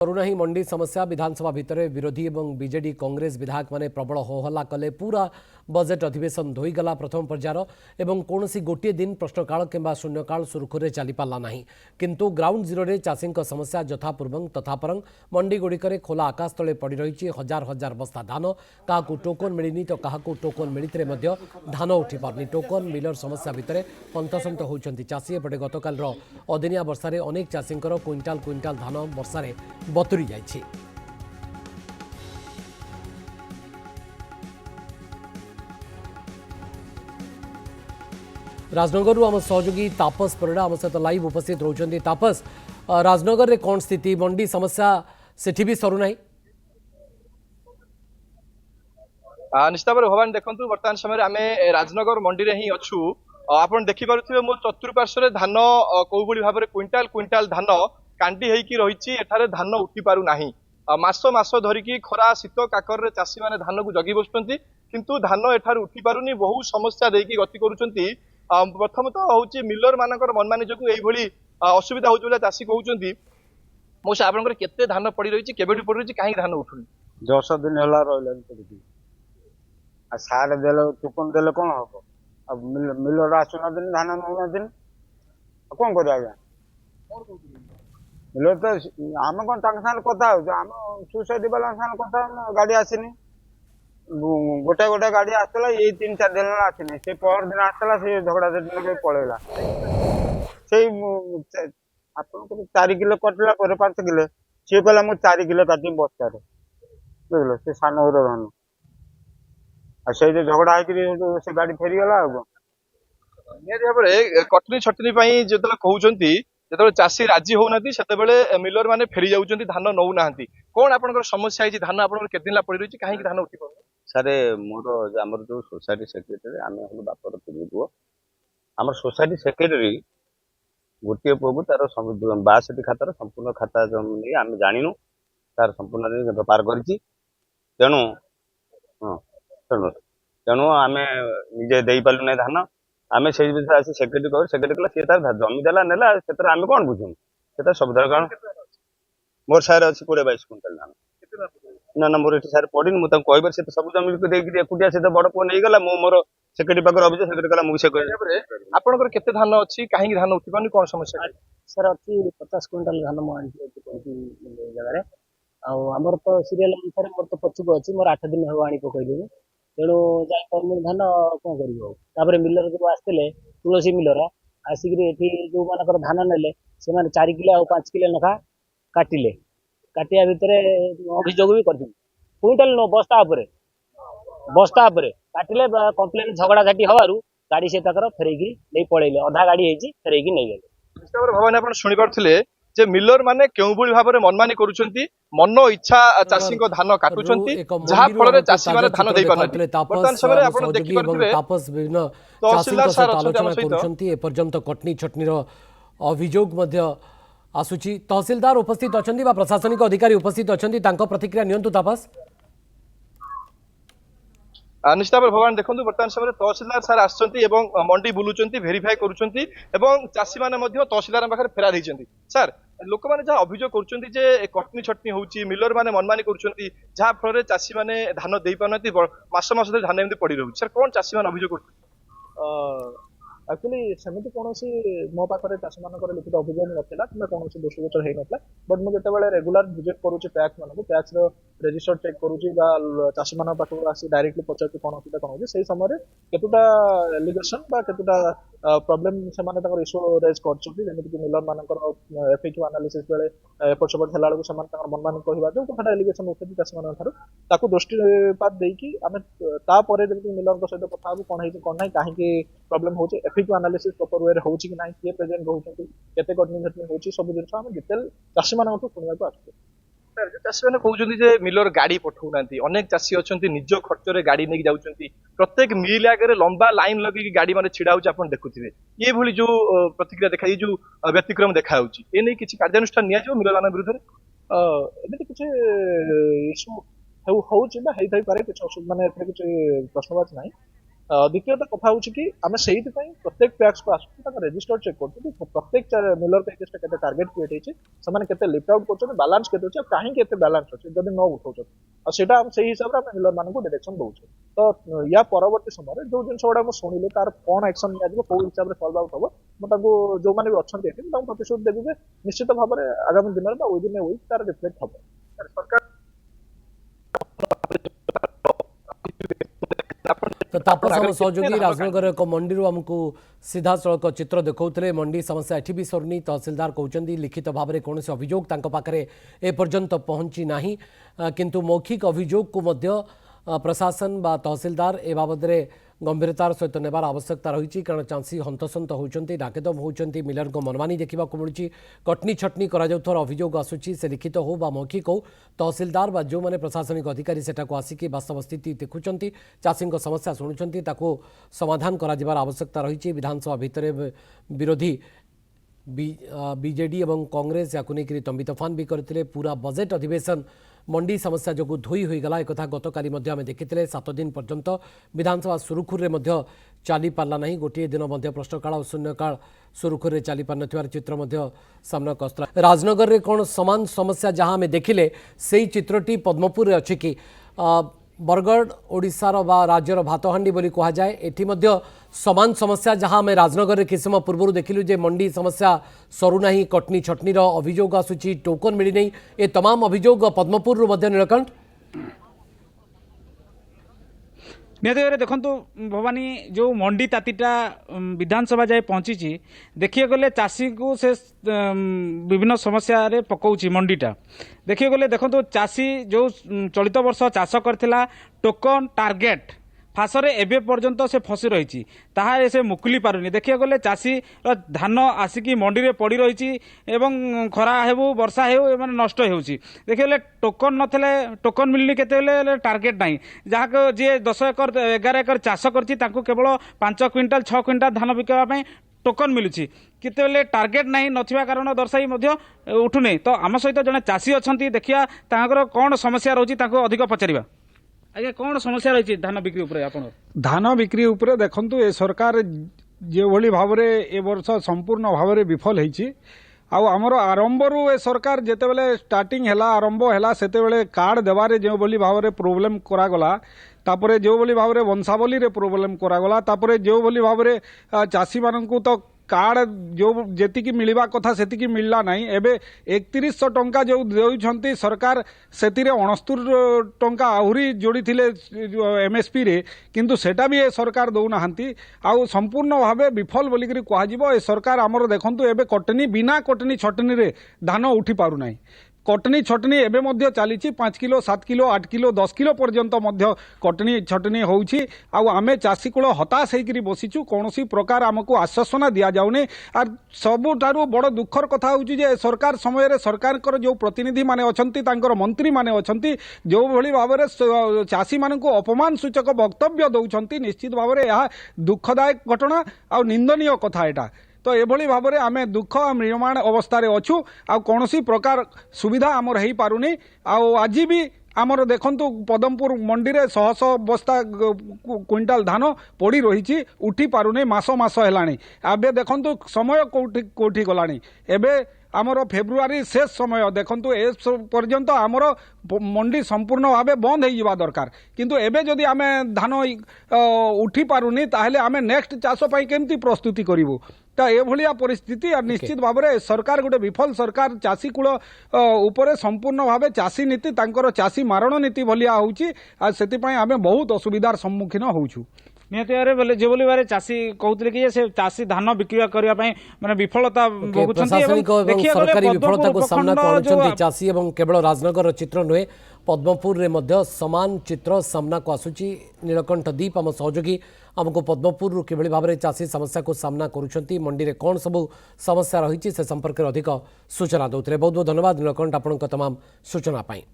करुणा ही मंडी समस्या विधानसभा भितर विरोधी और बीजेडी कांग्रेस विधायक माने प्रबल होहल्ला कले पूरा बजेट अधिवेशन धोईगला प्रथम पर्यायर एवं कौन गोटे दिन प्रश्नकाल किंबा शून्यकाल सुरखुरे चली पारा ना किंतु ग्राउंड जीरो रे चाषी समस्या यथापूर्व तथापरंग मंडी गुड़िक खोला आकाश तले पड़ रही हजार हजार बस्ता धान क्या टोकन मिलनी तो क्या टोकन मिलते धान उठी पारनी टोकन मिलर समस्या भितर हंतसंत होती चाषी एपटे गतकाल अदिनिया वर्षा अनेक चाषी क्विंटाल क्विंटाल धान वर्षा बतुरी जाइछि। राजनगर आम सहयोगी तापस परिड़ा आम सहित लाइव उपस्थित रहउछन्ति। तापस, राजनगर रे कौन स्थिति मंडी समस्या सेठी भी सरुना? निश्चित भाव भवान देखु बर्तमान समय आम राजनगर मंडी रे ही अच्छु। आपन देखि पारुथिबे मो चतुर्पार्श्व धान कौ भली भाबरे क्विंटाल क्विंटाल धान कांडी हेकी रहिछि। एठारे धान उठी पारु नाही। मास मास धरिकी खरा शीत काकर रे चाषी माने धान को जगी बसुछन्ति किंतु धान एठारे उठी पारुनी। बहु समस्या देकी गति करूछन्ति। प्रथम तो होछि मिलर मानकर मनमानी जकु एई भली असुविधा होछि बोला चाषी कहउछन्ति। मोसे आपनकर केते धान पड़ी रहिछि केबेठी पड़ी रहिछि काहे धान उठुनी? 10 दिन होला रहलानि पड़ी आ सार देले टोकन देले कोन हबो? अब मिलर आसुना दिन धान नहुना दिन कोन करिया आज्ञा? मिलर तो आम कोन तांग साथ कथा हो आम सोसाइटी वाला साथ कथा गाड़ी आसीनी गोटे गोटे गाड़ी आसला ये 3-4 दिन आसीनी से पर दिन आसला से झगड़ा दिन के पळेला से आपन को 4 किलो कटला पर 5 किलो से कहला मु 4 किलो काटी बस्ता रे बुझलो से सानो रो धान आ से झगड़ा है से गाड़ी फेरी गला हो निहाती भाव कटनी छटनी जो कहते जो चाषी राजी होना मिलर माने फेरी जाऊँ धान नौ ना कौन आप समस्या है धान आप दिन पड़ रही कहीं धान उठी पार सारे मोर आमर जो सोसाइटी सेक्रेटरी आम हल बापर तीन पुओ आम सोसाइटी सेक्रेटरी गोटे पुओ को तार 62 खातार संपूर्ण खाता नहीं आम जाणु तार संपूर्ण बेपार कर तेणु हाँ तेणु आम निजे दे पालु ना धान आम से विषय आसी सेक्रेटरी कह सेक्रेटरी कहला सी तार जमी देला नेला से आम कौन बुझू से सब कारण मोर सारे अच्छी 20-22 क्विंटाल धान ना ना मोर सारे पड़ी मुझे कहबार से सब जमी एकुटिया से बड़ पुओ नहीं गला मोर सेक्रेटरी पाखे अभियोग सेक्रेटरी कहला मुझे आपनकर केते धान अच्छी कहीं धान उठी पानी कौन समस्या सर अच्छी 50 क्विंटाल धान मुझे जगह आमर तो सीरियल अनुसार मोर तो पछुक अच्छी मोर 8 दिन हम आनी पकईलु तेणु जापर धान कौन कर मिलर जो आसते तुलसी मिलर आसिक जो मानकर धान नेले से 4 किलो और 5 किलो लेखा काटिले काटिया भितर अभियोग भी कर क्विंटाल नो बस्ता काटिले कंप्लेन झगड़ा झाटी हवारू गाड़ी से फेरैकी नहीं पड़ेले अधा गाड़ी फेरैकी नहीं गले। भवानी आप शुणी पारे जे मिलर माने केउ भली भाबरे मनमानी करूछंती मन इच्छा चाषी को धान काटुछंती जहा फल चाषी माने धान देई पारनती। वर्तमान समय आपण देखि पारथिबे तापस विभिन्न चाषी आलोचना करूछंती ए पर्यंत कटनी छटनीर अभियोग मध्य आसुची। तहसीलदार उपस्थित अछंती बा प्रशासनिक अधिकारी उपस्थित अछंती तांको प्रतिक्रिया नियंतु तापस। निश्चित भाव भगवान देखो बर्तमान समय तहसीलदार सार आसुँच मंडी बुलूं भेरीफाए करुँच चाषी मैंने तहसीलदार पाखे फेरार होती। सार लोक मैंने जहाँ अभियोग कर कटनी छटनी होची मिलर माने मनमानी कर फल चाषी मैंने धान दे पार मास मास धान एमती पड़ रही सर कौन चाषी मैंने अभियोग कर एक्चुअली सेमती कौन मो पाखे चाषी मान लिखित अभियोग नाला कि कौन दोषगोचर होता बट मुझे रेगुलर विजिट करुँच टैक्स मान टैक्स रेजिस्टर चेक करुँची चाषी मान पाखक आसी डायरेक्टली पचार कौन असुविधा कौन होती से समय केतुटा एलिगेशन केतुटा प्रॉब्लम से इश्यू रेज करमती मिलर मानकर एफएक्यू एनालिसिस बेले एपट सेपट है बेलू से मनमानी कहवा जो कथा एलिगेशन उठे चाषी मान दृष्टिपात देकी आम तापर मिलर सहित कथा कौन है कौन ना कहीं प्रॉब्लम हो एफएक्यू एनालिसिस प्रॉपर वे हो कि ना किए प्रेजेंट रोचे केते कटनी घटनी हो सब जिन आम डिटेल चाषी मान शुणा आसू चाषी मैंने कहते मिलर गाड़ी पठाऊना अनेक चाषी अच्छा निज खर्च में गाड़ी नहीं जाऊँच प्रत्येक मिल आगे लंबा लाइन लगे गाड़ी मैंने छिड़ा हो देखुए ये भली जो प्रतिक्रिया देखा जो व्यतिक्रम देखा ये नहीं किसी कार्यानुष्ठान निया मिलर मान विरुद्ध एमती किसी इश्यू होपे किसी मानते किसी प्रश्नवाच ना ଦ୍ୱିତୀୟତଃ କଥା ହଉଛି କି ଆମେ ସେଇଥିପାଇଁ ପ୍ରତ୍ୟେକ ପ୍ୟାକ୍ସ କୁ ଆସୁଛୁ ତାଙ୍କ ରେଜିଷ୍ଟର ଚେକ୍ କରୁଛୁ କି ପ୍ରତ୍ୟେକ ମିଲର ପ୍ୟାକେଜରେ କେତେ ଟାର୍ଗେଟ କ୍ରିଏଟ୍ ହେଇଛି, ସେମାନେ କେତେ ଲିଫ୍ଟ ଆଉଟ୍ କରୁଛନ୍ତି, ବାଲାନ୍ସ କେତେ ଅଛି, ଆଉ କାହିଁକି ଏତେ ବାଲାନ୍ସ ଅଛି ଯଦି ନ ଉଠଉଛନ୍ତି, ଆଉ ସେଇଟା ଆମେ ସେଇ ହିସାବରେ ଆମେ ମିଲର ମାନଙ୍କୁ ଡିରେକ୍ସନ ଦଉଛୁ। ତ ୟା ପରବର୍ତ୍ତୀ ସମୟରେ ଯୋଉ ଜିନିଷ ଗୁଡା ମୁଁ ଶୁଣିଲି ତାର କଣ ଆକ୍ସନ ନିଆଯିବ, କୋଉ ହିସାବରେ ସଲ୍ଭ ଆଉଟ୍ ହବ, ମୁଁ ତାଙ୍କୁ ଯୋଉମାନେ ବି ଅଛନ୍ତି ଏଠି ମୁଁ ତାଙ୍କୁ ପ୍ରତିଶ୍ରୁତି ଦେବି ଯେ ନିଶ୍ଚିତ ଭାବରେ ଆଗାମୀ ଦିନରେ ବା ୱିଦିନ୍ ଏ ୱିକ୍ ତାର ରିଫ୍ଲେକ୍ଟ ହବ। ସରକାର तो तापस आम सहयोगी राजनगर एक मंडी आमको सीधा सड़क चित्र देखते मंडी समस्या एटी भी सरनी तहसिलदार कहते लिखित भाव में कौन अभियोग पाखे एपर्यंत पहुंची ना किंतु मौखिक अभियोग को मध्य प्रशासन बा तहसिलदार ए बाबद गंभीरतार सहित नेबार आवश्यकता रही कारण चाषी हंतसंत होती डाकेदम होती मिलर को मनमानी देखा मिलूँ कटनी छटनी अभियोग आसूची से लिखित हो बा मौखिक हो तहसिलदार बा जो मैंने प्रशासनिक अधिकारी सेटा को आसिक वास्तव स्थिति देखुंट चाषी समस्या शुणुंट समाधान कर आवश्यकता रही विधानसभा भितर विरोधी बीजेडी और कांग्रेस या नहीं तंबी तोफान भी करते पूरा बजेट अधिवेशन मंडी समस्या जो धोई होगला एक गतकाली आम देखी 7 दिन पर्यंत विधानसभा सुरुखुरे चली पार्ला ना गोटे दिन प्रश्नकाल और शून्यकाल सुरुखुरे चली पार न चित्र सामना कस्तरा राजनगर में कौन समान समस्या जहां आम देखिले से चित्रटी पद्मपुर अच्छी कि बरगढ़ ओडिशार बा राज्यर भातहांडी बोली कहा जाए एटी समान समस्या जहां आम राजनगर किस समय पूर्व देखिलु जे मंडी समस्या सरुना कटनी छटनी अभियोग आसूची टोकन मिली नहीं ए तमाम अभियोग पद्मपुर नीलकंठ निहत भाव देखु भवानी जो मंडी तातीटा विधानसभा जाए पहुंची देखिए गले चाषी को से विभिन्न समस्या रे पकाउची मंडीटा देखिए गले देखो चाषी जो चलित वर्ष चाष करथिला टोकन टार्गेट फासरे एबे पर्यंत से फसी रही ताहा से मुकुली पारुनी देखिए गले चाषी धान आसिकी मंडी रे पड़ी रही एवं खरा हेबु वर्षा हेउ माने नष्ट हेउची देखिए गले टोकन नथले टोकन मिलनी केते टार्गेट नाही जहाँ जी 10 एकर 11 एकर चाष करची तांको केवल 5 क्विंटाल 6 क्विंटाल धान बिकवा पई टोकन मिलुची केते टार्गेट नाही नथिबा कारण दर्शाई मध्य उठुने तो आम सहित जने चाषी अछंती देखिया तांकर कोन समस्या रहउची तांको अधिक पचारिबा आगे कौन समस्या रही धान बिक्री उपरे आपण धान बिक्री उपरे देखंतु ए सरकार जो भली भाव रे ए वर्ष संपूर्ण भाव रे विफल होईची आउ हमर आरंभरू ए सरकार जेतेबेले स्टार्टिंग हैला आरंभ हैला सेतेबेले कार्ड देवारे जो भली भाव रे प्रॉब्लम करा गला तापरे जो भली भाव रे वंशावली रे प्रॉब्लम करा गला तापरे जो भली भाव रे चासी माननकु तो कार्ड जो जेतिकी मिलवा कथा सेतिकी मिलला नहीं एबे 3100 टंका जो देउछंती सरकार सेतिरे 69 टंका आहुरी जोड़ी थिले एमएसपी रे किंतु सेटा भी ए सरकार दउ नाहंती आउ संपूर्ण भावे विफल बोली करी कहा जिवो ए सरकार हमर देखंतु एबे कटनी बिना कटनी छटनी रे धान उठी पारु नाही कटनी छटनी एबे मध्य चली 5 किलो 7 किलो 8 किलो 10 किलो पर्यंत मध्य कटनी छटनी होउची आउ आमे चाषी कुल हताश होकर बसीचु कौनसी प्रकार आमको आश्वासना दिया जाउनी आर सबुठारु बड़ दुखर कथा होउची जे सरकार समय रे सरकार जो प्रतिनिधि माने अछंती तांकर मंत्री माने अछंती जो भली भाव रे चाषी मानकु अपमान सूचक वक्तव्य दउछंती निश्चित भाव रे यह दुखदायक घटना आ निंदनीय कथा एटा तो एभली भाव में आम दुख निर्माण अवस्था अच्छु आ कौन प्रकार सुविधा आमर हो पारुनी आज भी आमर देखंतु पदमपुर मंडी रे 100 बस्ता क्विंटाल धान पड़ी रही उठी पारुनी मास हेलानी आबे देखंतु समय कोठी गलानी एबे आमर फेब्रुआरी शेष समय देखंतु ए पर्यंत आमर मंडी संपूर्ण भाव बंद हो जावा दरकार किंतु एबे जदि आमे धान उठी पारुनी ताहेले आमे नेक्स्ट चाष पाई केमती प्रस्तुति करिवु तो एभलिया परिस्थिति और निश्चित भाव में सरकार गोटे विफल सरकार चाषी कूल उपरे संपूर्ण भाव चाषी नीति तांकर चाषी मारण नीति भलिया होउची आ सेतिपई आमे बहुत असुविधार सम्मुखीन होउछु निहत भाव बोले जो बोली बारे चाषी कहते कि से चाषी धान बिक्री करने माने विफलता प्रशासनिक और सरकारी विफलता को सामना कर चाषी एवं केवल राजनगर चित्र नुहे पद्मपुर रे मध्य समान चित्र सामना को आसुची नीलकंठ दीप आम सहयोगी आमको पद्मपुर किभली भाव में चाषी समस्या को सामना करुँच मंडी में कौन सबू समस्या रही से संपर्क में अधिक सूचना दौते बहुत बहुत धन्यवाद नीलकंठ आपण तमाम सूचना पाई।